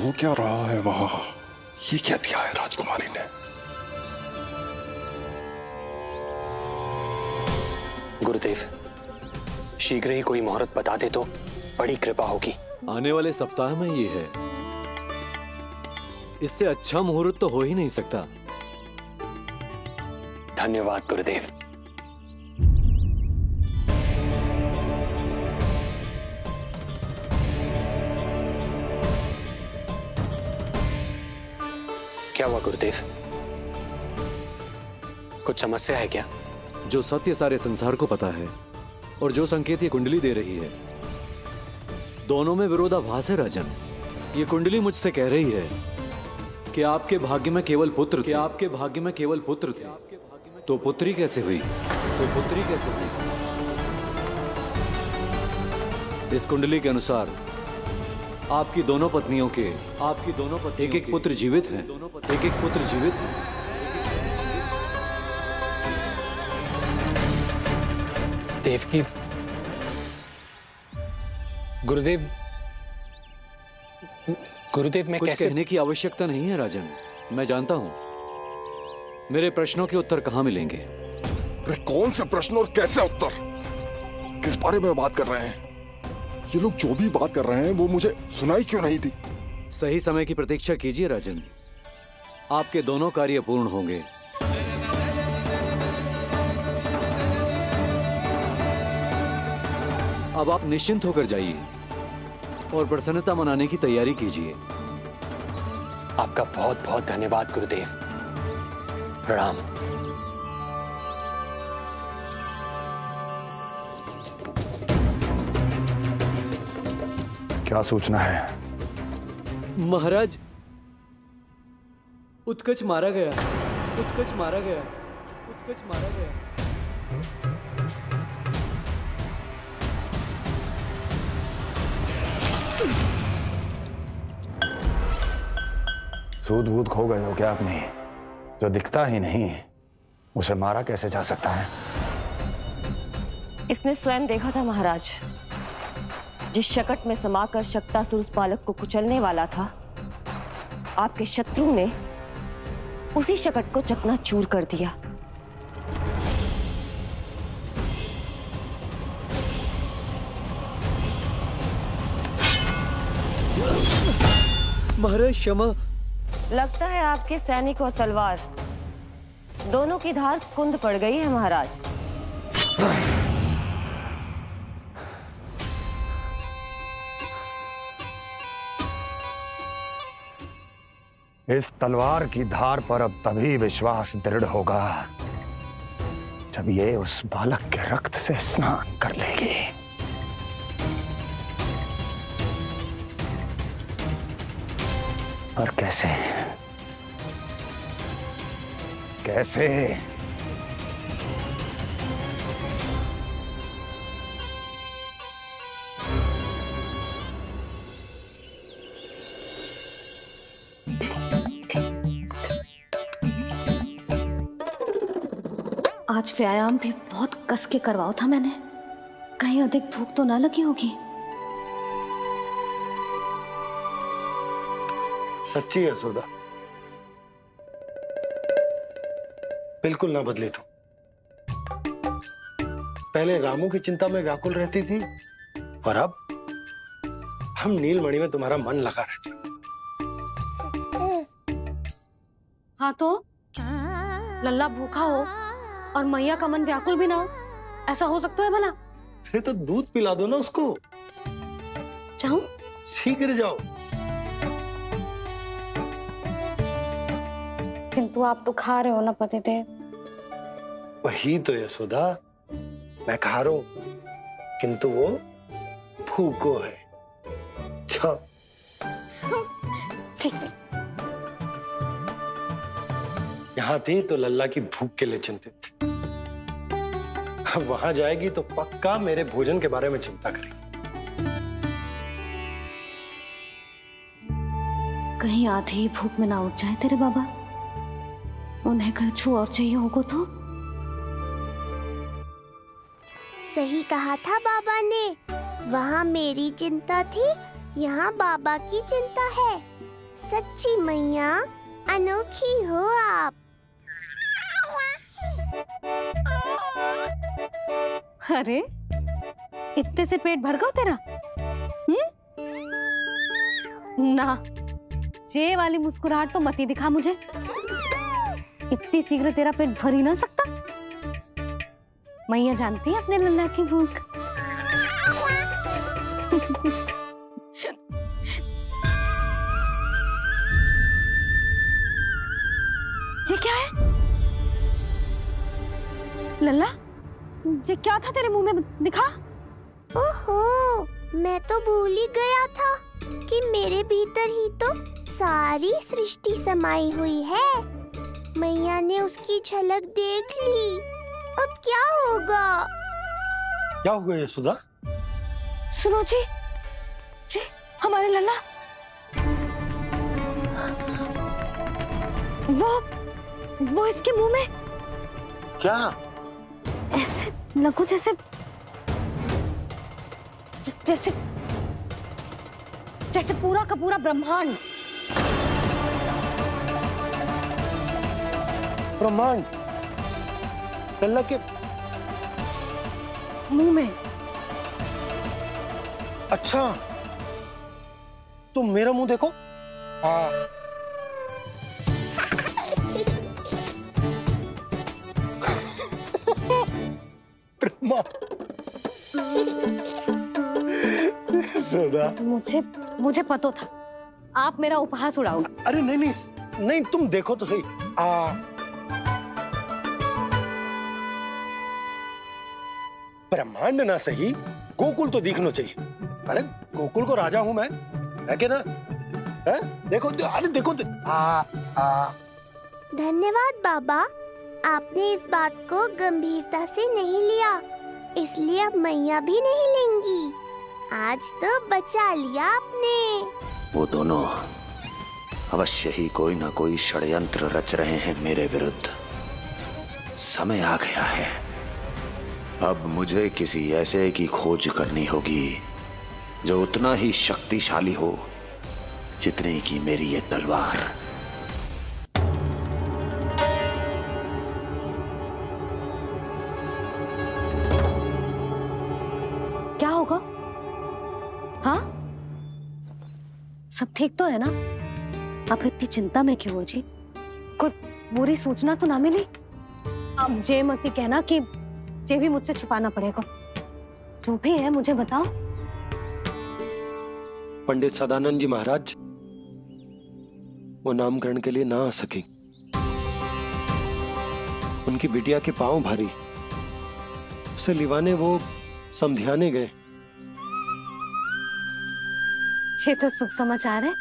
हो क्या रहा है वहां? ये क्या दिया है राजकुमारी ने? गुरुदेव, शीघ्र ही कोई मुहूर्त बता दे तो बड़ी कृपा होगी। आने वाले सप्ताह में ये है। इससे अच्छा मुहूर्त तो हो ही नहीं सकता। धन्यवाद गुरुदेव। क्या हुआ गुरुदेव? कुछ समस्या है क्या? जो सत्य सारे संसार को पता है और जो संकेत ये कुंडली दे रही है, दोनों में विरोधाभास है राजन। ये कुंडली मुझसे कह रही है कि आपके भाग्य में केवल पुत्र थे। आपके भाग्य में केवल पुत्र थे। तो पुत्री कैसे हुई? इस कुंडली के अनुसार आपकी दोनों पत्नियों के एक एक पुत्र जीवित हैं। देवकी, गुरुदेव मैं कुछ कैसे? कहने की आवश्यकता नहीं है राजन, मैं जानता हूं। मेरे प्रश्नों के उत्तर कहां मिलेंगे? अरे कौन से प्रश्न और कैसे उत्तर? किस बारे में बात कर रहे हैं? ये लोग जो भी बात कर रहे हैं वो मुझे सुनाई क्यों नहीं थी? सही समय की प्रतीक्षा कीजिए राजन, आपके दोनों कार्य पूर्ण होंगे। अब आप निश्चिंत होकर जाइए और प्रसन्नता मनाने की तैयारी कीजिए। आपका बहुत बहुत धन्यवाद गुरुदेव। प्रणाम। क्या सूचना है? महाराज, उत्कच मारा गया। सूद वूद खो गए हो क्या अपनी? जो दिखता ही नहीं उसे मारा कैसे जा सकता है? इसने स्वयं देखा था महाराज। जिस शकट में समाकर शक्तासुर उस बालक को कुचलने वाला था, आपके शत्रु ने उसी शकट को चकनाचूर कर दिया। महाराज क्षमा। लगता है आपके सैनिक और तलवार दोनों की धार कुंद पड़ गई है महाराज। इस तलवार की धार पर अब तभी विश्वास दृढ़ होगा जब ये उस बालक के रक्त से स्नान कर लेगी। और कैसे? आज व्यायाम भी बहुत कस के करवाओ था मैंने, कहीं अधिक भूख तो ना लगी होगी। सच्ची है सुधा, बिल्कुल ना बदली तू। पहले रामू की चिंता में व्याकुल रहती थी और अब हम नीलमणि में तुम्हारा मन लगा रहते। हाँ तो लल्ला भूखा हो और मैया का मन व्याकुल भी ना हो, ऐसा हो सकता है भला? फिर तो दूध पिला दो ना उसको। जाऊं? शीघ्र जाओ। किंतु आप तो खा रहे हो ना पतिदेव। वही तो यशोदा, मैं खा रहा हूं किंतु वो भूखो है। जाओ। ठीक है। यहाँ थी तो लल्ला की भूख के लिए चिंतित थी, अब वहां जाएगी तो पक्का मेरे भोजन के बारे में चिंता करेगी। कहीं आधे ही भूख में ना उठ जाए तेरे बाबा, उन्हें कुछ और चाहिए होगा तो? सही कहा था बाबा ने, वहाँ मेरी चिंता थी, यहाँ बाबा की चिंता है। सच्ची मैया, अनोखी हो आप। अरे इतने से पेट भर गया तेरा? ना, ये वाली मुस्कुराहट तो मत ही दिखा मुझे। इतनी शीघ्र तेरा पेट भर ही ना सकता। मैया जानती है अपने लल्ला की भूख। ये क्या है लल्ला? ये क्या था तेरे मुंह में, दिखा। ओहो, मैं तो भूल ही गया था कि मेरे भीतर ही तो सारी सृष्टि समाई हुई है। मैया ने उसकी झलक देख ली, अब क्या होगा? क्या हुआ यशोदा? सुनो जी, हमारे लल्ला वो इसके मुंह में क्या? ऐसे लगो जैसे जैसे जैसे पूरा का पूरा ब्रह्मांड। ब्रह्मांड लल्ला के मुंह में? अच्छा, तुम मेरा मुंह देखो। मुझे पता था आप मेरा उपहास उड़ाओगे। अरे नहीं, तुम देखो तो सही। ब्रह्मांड ना सही, गोकुल तो दिखना चाहिए। अरे गोकुल को राजा हूं मैं, है क्या ना? है? देखो, अरे देखो। धन्यवाद बाबा, आपने इस बात को गंभीरता से नहीं लिया, इसलिए अब मैया भी नहीं लेंगी। आज तो बचा लिया आपने। वो दोनों अवश्य ही कोई ना कोई षड्यंत्र रच रहे हैं मेरे विरुद्ध। समय आ गया है, अब मुझे किसी ऐसे की खोज करनी होगी जो उतना ही शक्तिशाली हो जितनी की मेरी ये तलवार। क्या होगा? हाँ, सब ठीक तो है ना? आप इतनी चिंता में क्यों हो जी? कुछ बुरी सूचना तो ना मिली? अब जे मत ही कहना कि जे भी मुझसे छुपाना पड़ेगा। जो भी है मुझे बताओ। पंडित सदानंद जी महाराज वो नामकरण के लिए ना आ सके। उनकी बिटिया के पांव भारी, उसे लिवाने वो समझाने गए। ये तो शुभ समाचार है।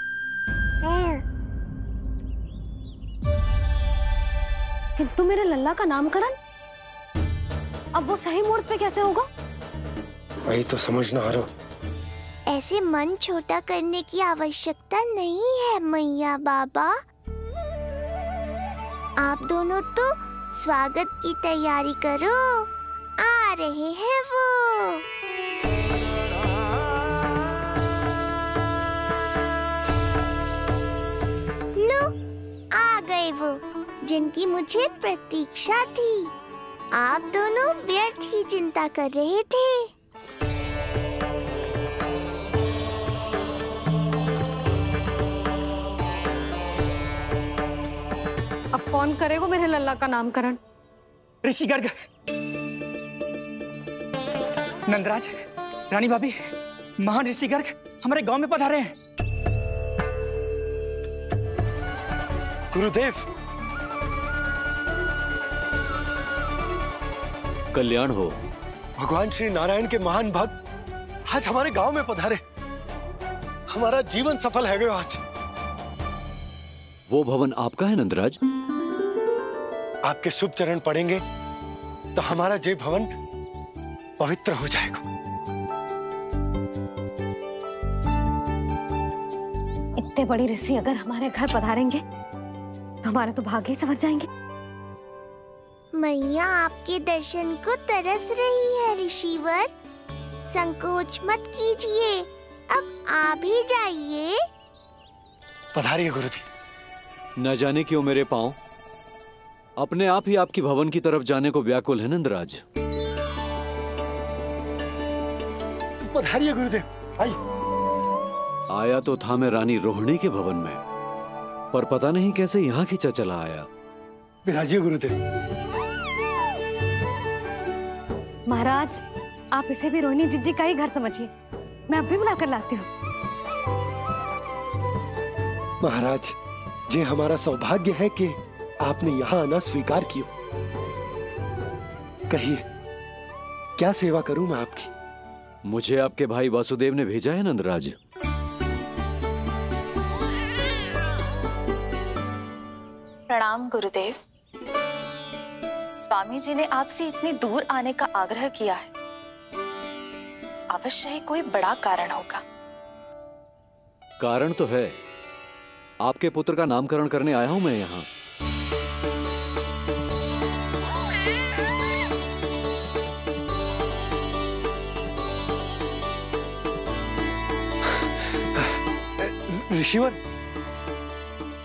किंतु मेरे लल्ला का नामकरण अब वो सही मुहूर्त पे कैसे होगा? वही तो समझ ना आ रहा। ऐसे मन छोटा करने की आवश्यकता नहीं है मैया बाबा। आप दोनों तो स्वागत की तैयारी करो, आ रहे हैं वो। लो, आ गए वो जिनकी मुझे प्रतीक्षा थी। आप दोनों व्यर्थ ही चिंता कर रहे थे। अब कौन करेगा मेरे लल्ला का नामकरण? ऋषि गर्ग, नंदराज, रानी भाभी, महान ऋषि गर्ग हमारे गांव में पधारे हैं। गुरुदेव, कल्याण हो। भगवान श्री नारायण के महान भक्त आज हमारे गांव में पधारे। हमारा जीवन सफल है गयो आज। वो भवन आपका है नंदराज? आपके शुभ चरण पड़ेंगे तो हमारा जय भवन पवित्र हो जाएगा। इतने बड़ी ऋषि अगर हमारे घर पधारेंगे तो हमारे तो भाग्य ही संवर जाएंगे। मैया आपके दर्शन को तरस रही है ऋषिवर, संकोच मत कीजिए, अब आ भी जाइए। पधारिए गुरुदेव। न जाने क्यों मेरे पांव अपने आप ही आपकी भवन की तरफ जाने को व्याकुल है नंदराज। पधारिए गुरुदेव, आइए। आया तो था मैं रानी रोहिणी के भवन में, पर पता नहीं कैसे यहाँ खींचा चला आया। विराजिए गुरुदेव। महाराज, आप इसे भी रोहिणी जिज्जी का ही घर समझिए। मैं अभी बुला कर लाती हूँ। महाराज, ये हमारा सौभाग्य है कि आपने यहाँ आना स्वीकार किया। कहिए, क्या सेवा करूं मैं आपकी? मुझे आपके भाई वासुदेव ने भेजा है नंदराज। प्रणाम गुरुदेव। स्वामी जी ने आपसे इतनी दूर आने का आग्रह किया है। अवश्य ही कोई बड़ा कारण होगा। कारण तो है, आपके पुत्र का नामकरण करने आया हूं मैं यहाँ। ऋषिवर,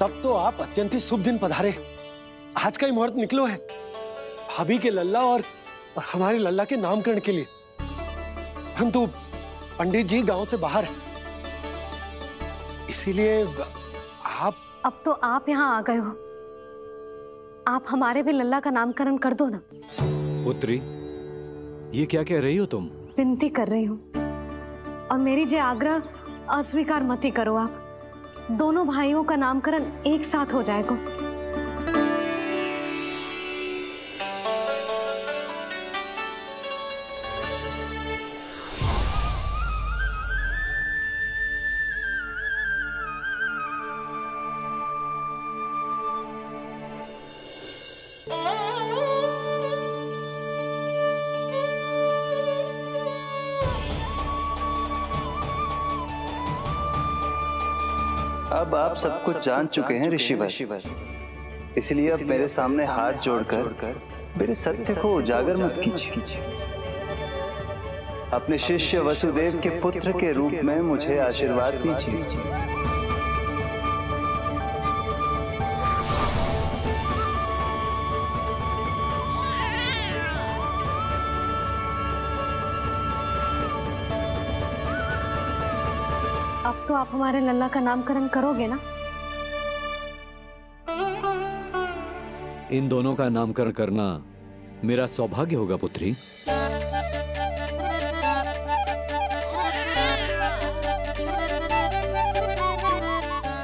तब तो आप अत्यंत ही शुभ दिन पधारे। आज का ही मुहूर्त निकलो है भाभी के लल्ला और हमारे लल्ला के नामकरण के लिए। हम तो पंडित जी गांव से बाहर हैं, इसीलिए आप। अब तो आप यहाँ आ गए हो, आप हमारे भी लल्ला का नामकरण कर दो ना। पुत्री, ये क्या कह रही हो तुम? विनती कर रही हूँ, और मेरी जे आग्रह अस्वीकार मत ही करो। आप दोनों भाइयों का नामकरण एक साथ हो जाएगा। अब आप सब कुछ जान चुके हैं ऋषिवर, इसलिए अब मेरे सामने हाथ जोड़कर मेरे सत्य को उजागर मत कीजिए। अपने शिष्य वसुदेव के पुत्र के रूप में मुझे आशीर्वाद दीजिए। अब तो आप हमारे लल्ला का नामकरण करोगे ना? इन दोनों का नामकरण करना मेरा सौभाग्य होगा पुत्री।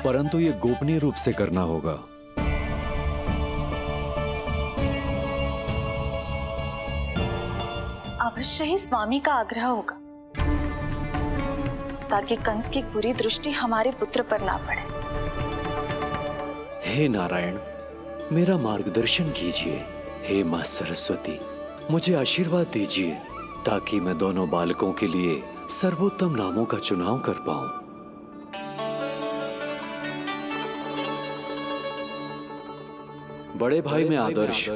परंतु ये गोपनीय रूप से करना होगा। अवश्य ही स्वामी का आग्रह होगा, ताकि कंस की बुरी दृष्टि हमारे पुत्र पर ना पड़े। हे नारायण, मेरा मार्गदर्शन कीजिए। हे मां सरस्वती, मुझे आशीर्वाद दीजिए, ताकि मैं दोनों बालकों के लिए सर्वोत्तम नामों का चुनाव कर पाऊं। बड़े भाई में आदर्श,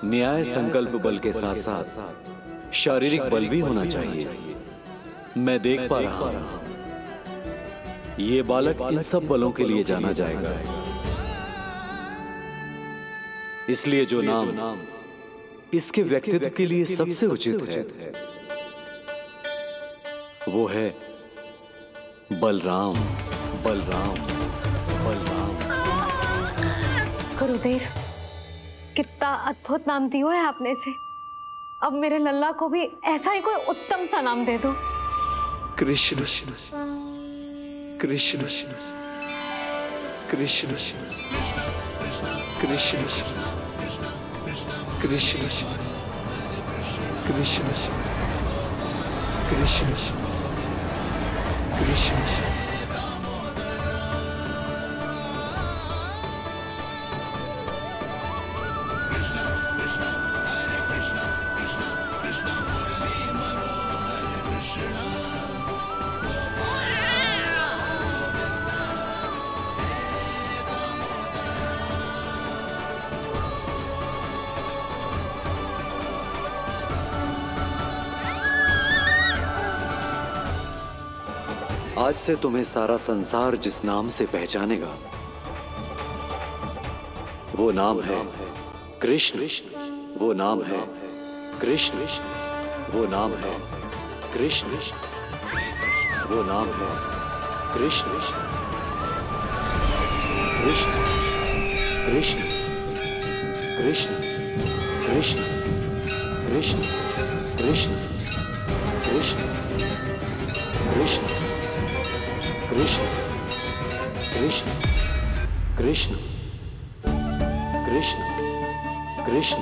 न्याय संकल्प बल के साथ साथ शारीरिक बल भी होना चाहिए। मैं देख पा रहा हूं, ये बालक इन सब बलों के लिए जाना जाएगा। इसलिए जो नाम इसके व्यक्तित्व के लिए सबसे उचित है, वो है बलराम। बलराम, बलराम। गुरुदेव, कितना अद्भुत नाम दिया है आपने इसे। अब मेरे लल्ला को भी ऐसा ही कोई उत्तम सा नाम दे दो। कृष्ण, कृष्ण, कृष्ण, कृष्ण, कृष्ण, कृष्ण, कृष्ण, कृष्ण। आज से तुम्हें सारा संसार जिस नाम से पहचानेगा वो नाम है कृष्ण। वो नाम है कृष्ण। वो नाम है कृष्ण। वो नाम है कृष्ण। कृष्ण कृष्ण कृष्ण कृष्ण कृष्ण कृष्ण कृष्ण कृष्ण कृष्ण कृष्ण कृष्ण कृष्ण कृष्ण।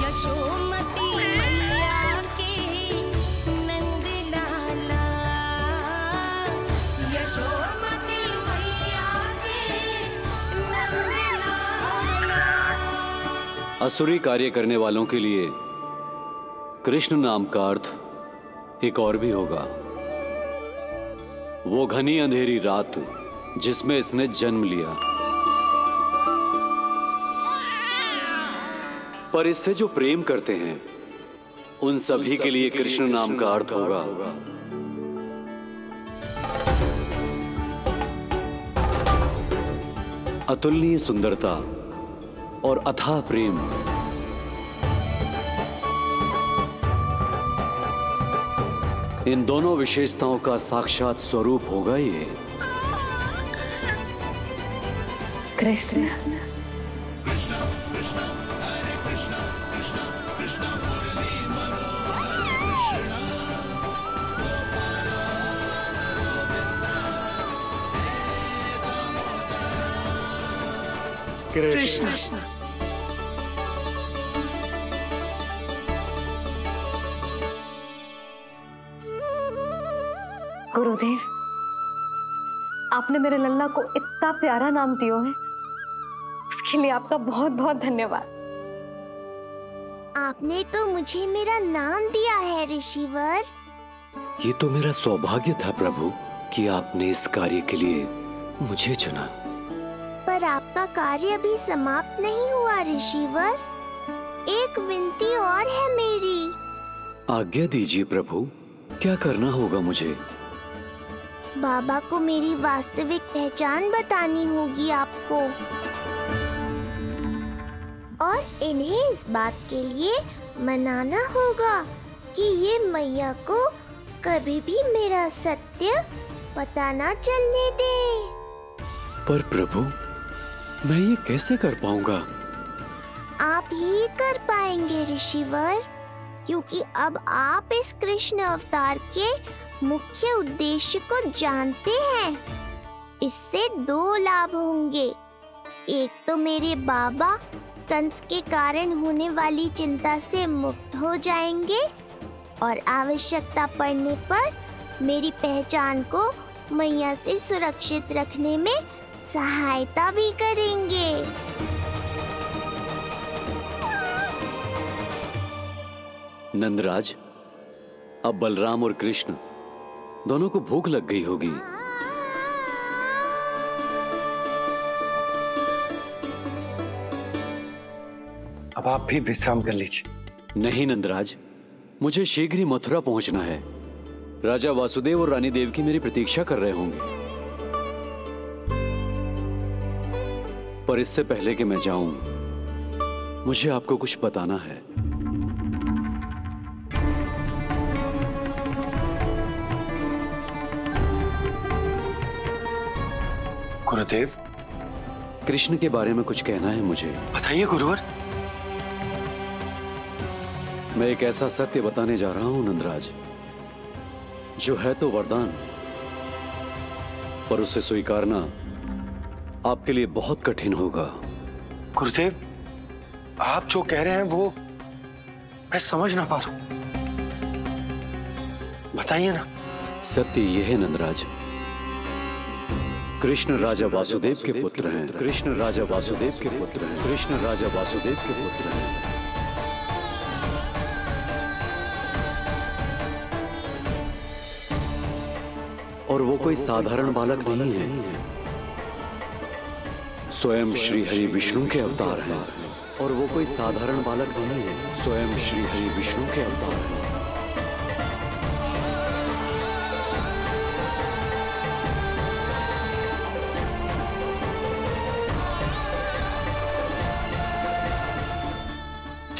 यशोमती मैया के नंद लाला, यशोमती मैया के नंद लाला। असुरी कार्य करने वालों के लिए कृष्ण नाम का अर्थ एक और भी होगा। वो घनी अंधेरी रात जिसमें इसने जन्म लिया, पर इससे जो प्रेम करते हैं उन सभी के लिए कृष्ण नाम का अर्थ होगा अतुलनीय सुंदरता और अथाह प्रेम। इन दोनों विशेषताओं का साक्षात स्वरूप होगा ये कृष्ण। कृष्ण। गुरुदेव, आपने मेरे लल्ला को इतना प्यारा नाम दिया है, उसके लिए आपका बहुत बहुत धन्यवाद। आपने तो मुझे मेरा नाम दिया है ऋषिवर। ये तो मेरा सौभाग्य था प्रभु कि आपने इस कार्य के लिए मुझे चुना। पर आपका कार्य अभी समाप्त नहीं हुआ ऋषिवर। एक विनती और है मेरी। आज्ञा दीजिए प्रभु, क्या करना होगा मुझे? बाबा को मेरी वास्तविक पहचान बतानी होगी आपको, और इन्हें इस बात के लिए मनाना होगा कि ये मैया को कभी भी मेरा सत्य पता ना चलने दे। पर प्रभु, मैं ये कैसे कर पाऊंगा? आप ही कर पाएंगे ऋषिवर, क्योंकि अब आप इस कृष्ण अवतार के मुख्य उद्देश्य को जानते हैं। इससे दो लाभ होंगे। एक तो मेरे बाबा कंस के कारण होने वाली चिंता से मुक्त हो जाएंगे, और आवश्यकता पड़ने पर मेरी पहचान को मैया से सुरक्षित रखने में सहायता भी करेंगे। नंदराज, अब बलराम और कृष्ण दोनों को भूख लग गई होगी। अब आप भी विश्राम कर लीजिए। नहीं नंदराज, मुझे शीघ्र ही मथुरा पहुंचना है। राजा वासुदेव और रानी देवकी मेरी प्रतीक्षा कर रहे होंगे। पर इससे पहले कि मैं जाऊं, मुझे आपको कुछ बताना है। गुरुदेव, कृष्ण के बारे में कुछ कहना है मुझे। बताइए गुरुवर। मैं एक ऐसा सत्य बताने जा रहा हूं नंदराज, जो है तो वरदान, पर उसे स्वीकारना आपके लिए बहुत कठिन होगा। गुरुदेव, आप जो कह रहे हैं वो मैं समझ ना पा रहा हूं, बताइए ना। सत्य यह है नंदराज, कृष्ण राजा वासुदेव के पुत्र हैं। कृष्ण राजा वासुदेव के पुत्र हैं। कृष्ण राजा वासुदेव के पुत्र हैं। और वो कोई साधारण बालक नहीं है, स्वयं श्री हरि विष्णु के अवतार हैं। और वो कोई साधारण बालक नहीं है, स्वयं श्री हरि विष्णु के अवतार हैं।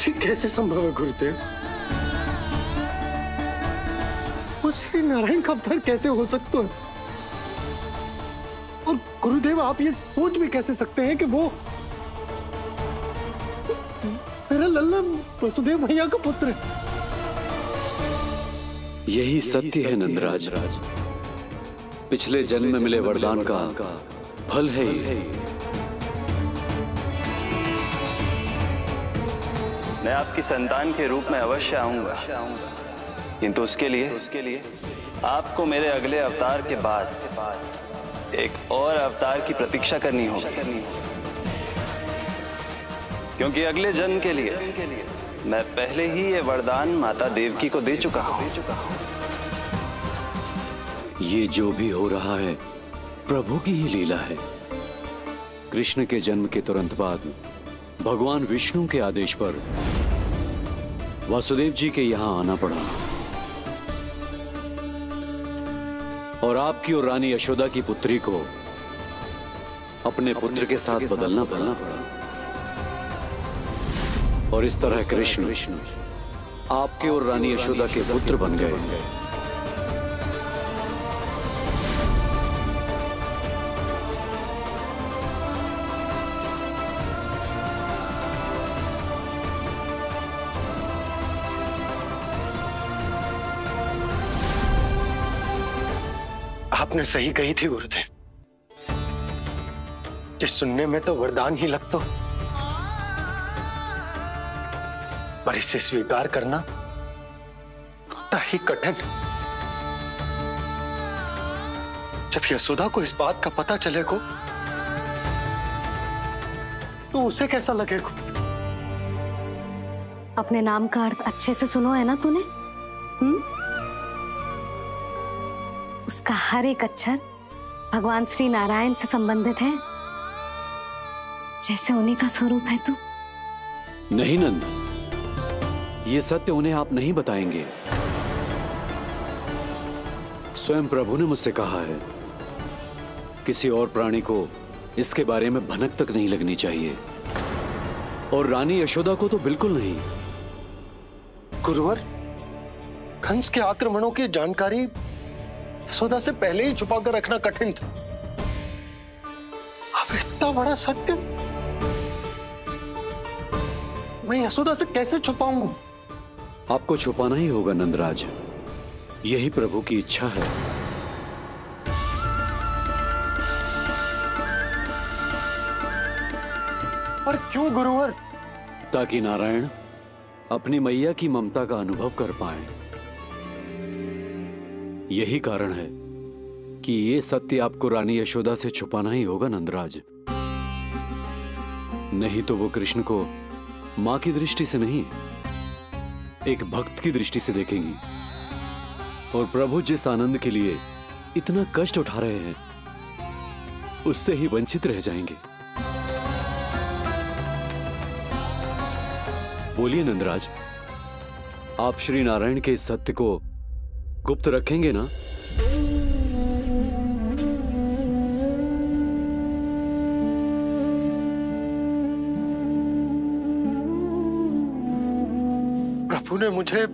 ये कैसे संभव है गुरुदेव? वो श्री नारायण का अवतार कैसे हो सकता है? और गुरुदेव आप ये सोच भी कैसे सकते हैं कि वो मेरा लल्ला वसुदेव भैया का पुत्र है? यही सत्य है नंदराज। पिछले जन्म में मिले वरदान का फल है ये। मैं आपकी संतान के रूप में अवश्य आऊंगा, किंतु उसके लिए आपको मेरे अगले अवतार के बाद एक और अवतार की प्रतीक्षा करनी होगी, क्योंकि अगले जन्म के लिए मैं पहले ही ये वरदान माता देवकी को दे चुका हूं। ये जो भी हो रहा है प्रभु की ही लीला है। कृष्ण के जन्म के तुरंत बाद भगवान विष्णु के आदेश पर वासुदेव जी के यहां आना पड़ा और आपकी और रानी यशोदा की पुत्री को अपने पुत्र के साथ बदलना पड़ा और इस तरह कृष्ण आपके और रानी यशोदा के पुत्र बन गए। आपने सही कही थी गुरुदेव, जिस सुनने में तो वरदान ही लगता, पर इसे स्वीकार करना उतना ही कठिन। जब यशोदा को इस बात का पता चलेगा तो उसे कैसा लगेगा? अपने नाम का अर्थ अच्छे से सुनो है ना तूने? उसका हर एक अक्षर भगवान श्री नारायण से संबंधित है, जैसे उन्हीं का स्वरूप है तू। नहीं नंद, ये सत्य उन्हें आप नहीं बताएंगे। स्वयं प्रभु ने मुझसे कहा है किसी और प्राणी को इसके बारे में भनक तक नहीं लगनी चाहिए, और रानी यशोदा को तो बिल्कुल नहीं। गुरुवर, कंस के आक्रमणों की जानकारी यशोदा से पहले ही छुपा कर रखना कठिन था। अब इतना बड़ा सत्य मैं यशोदा से कैसे छुपाऊंगा? आपको छुपाना ही होगा नंदराज, यही प्रभु की इच्छा है। पर क्यों गुरुवर? ताकि नारायण अपनी मैया की ममता का अनुभव कर पाए। यही कारण है कि ये सत्य आपको रानी यशोदा से छुपाना ही होगा नंदराज। नहीं तो वो कृष्ण को मां की दृष्टि से नहीं, एक भक्त की दृष्टि से देखेंगी, और प्रभु जिस आनंद के लिए इतना कष्ट उठा रहे हैं उससे ही वंचित रह जाएंगे। बोलिए नंदराज, आप श्री नारायण के इस सत्य को गुप्त रखेंगे ना? प्रभु ने मुझे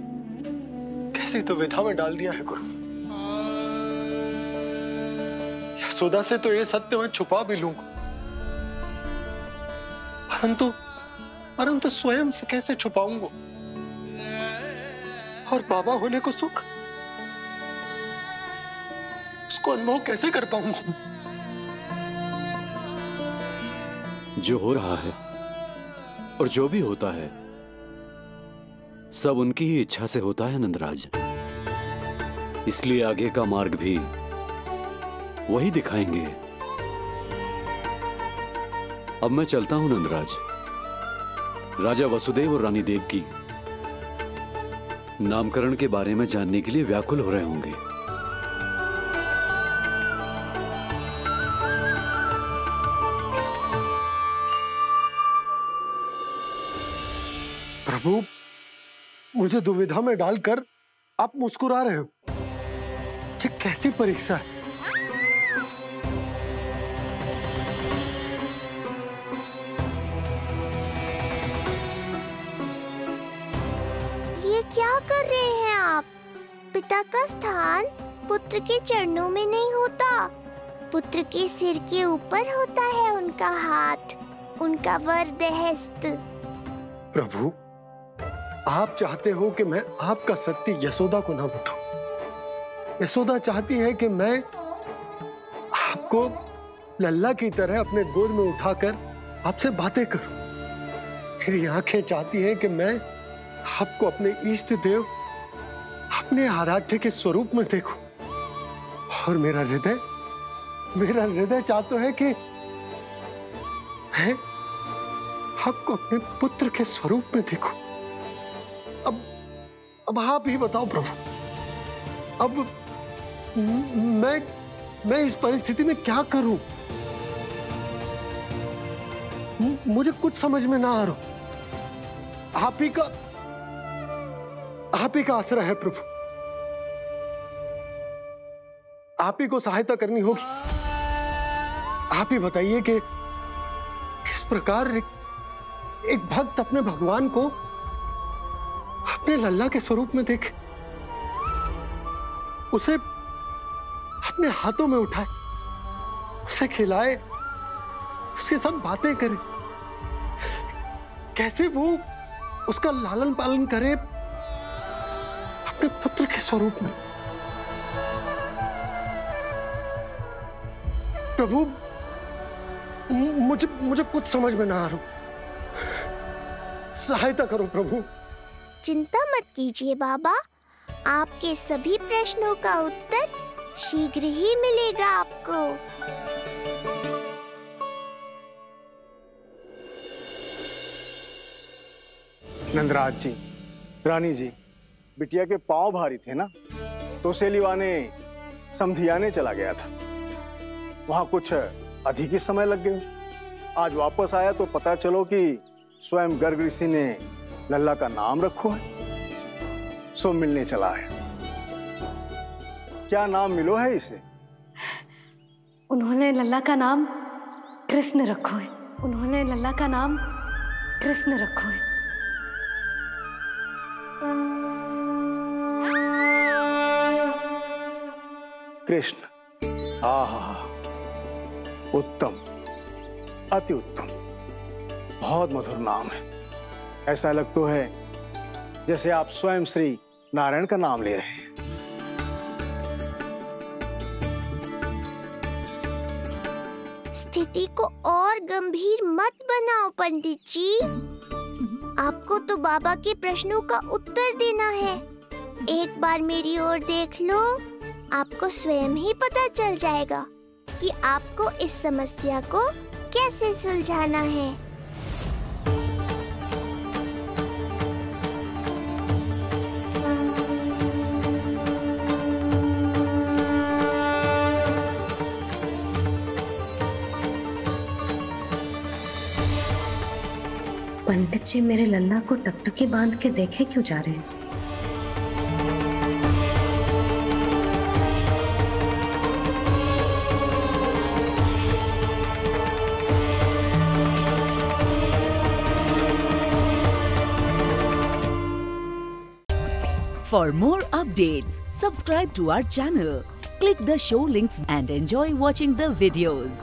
कैसी दुविधा में डाल दिया है गुरु। यशोदा से तो ये सत्य मैं छुपा भी लूंगा, परंतु स्वयं से कैसे छुपाऊंगा? और बाबा होने को सुख, उसको अनुभव कैसे कर पाऊंगा? जो हो रहा है और जो भी होता है सब उनकी ही इच्छा से होता है नंदराज, इसलिए आगे का मार्ग भी वही दिखाएंगे। अब मैं चलता हूं नंदराज। राजा वसुदेव और रानी देवकी नामकरण के बारे में जानने के लिए व्याकुल हो रहे होंगे। प्रभु, मुझे दुविधा में डालकर आप मुस्कुरा रहे हो। ये कैसी परीक्षा है? क्या कर रहे हैं आप? पिता का स्थान पुत्र के चरणों में नहीं होता, पुत्र के सिर के ऊपर होता है उनका हाथ, उनका वरदहस्त। प्रभु, आप चाहते हो कि मैं आपका सत्य यशोदा को ना बताऊं। यशोदा चाहती है कि मैं आपको लल्ला की तरह अपने गोद में उठाकर आपसे बातें करूं। मेरी आंखें चाहती हैं कि मैं आपको अपने इष्ट देव, अपने आराध्य के स्वरूप में देखूं। और मेरा हृदय चाहता है कि मैं आपको अपने पुत्र के स्वरूप में देखूं। अब आप ही बताओ प्रभु, अब मैं इस परिस्थिति में क्या करूं? मुझे कुछ समझ में ना आ रहा। आप ही का आसरा है प्रभु, आप ही को सहायता करनी होगी। आप ही बताइए कि किस प्रकार एक भक्त अपने भगवान को अपने लल्ला के स्वरूप में देखे, उसे अपने हाथों में उठाए, उसे खिलाए, उसके साथ बातें करे, कैसे वो उसका लालन पालन करे अपने पुत्र के स्वरूप में। प्रभु, मुझे कुछ समझ में ना आ रहा। सहायता करो प्रभु। चिंता मत कीजिए बाबा, आपके सभी प्रश्नों का उत्तर शीघ्र ही मिलेगा आपको। नंदराज जी, रानी जी, बिटिया के पांव भारी थे ना, तो उसे लिवाने समधियाने चला गया था। वहां कुछ अधिक ही समय लग गया। आज वापस आया तो पता चलो कि स्वयं गर्ग ऋषि ने लल्ला का नाम रखो है, सो मिलने चला है। क्या नाम मिलो है इसे? उन्होंने लल्ला का नाम कृष्ण रखो है। उन्होंने लल्ला का नाम कृष्ण रखो है। कृष्ण, आहा, उत्तम, अति उत्तम, बहुत मधुर नाम है। ऐसा लग तो है जैसे आप स्वयं श्री नारायण का नाम ले रहे हैं। स्थिति को और गंभीर मत बनाओ पंडित जी। आपको तो बाबा के प्रश्नों का उत्तर देना है। एक बार मेरी ओर देख लो, आपको स्वयं ही पता चल जाएगा कि आपको इस समस्या को कैसे सुलझाना है। पंडित जी मेरे लल्ला को टकटकी बांध के देखे क्यों जा रहे हैं? For more updates, subscribe to our channel, click the show links and enjoy watching the videos.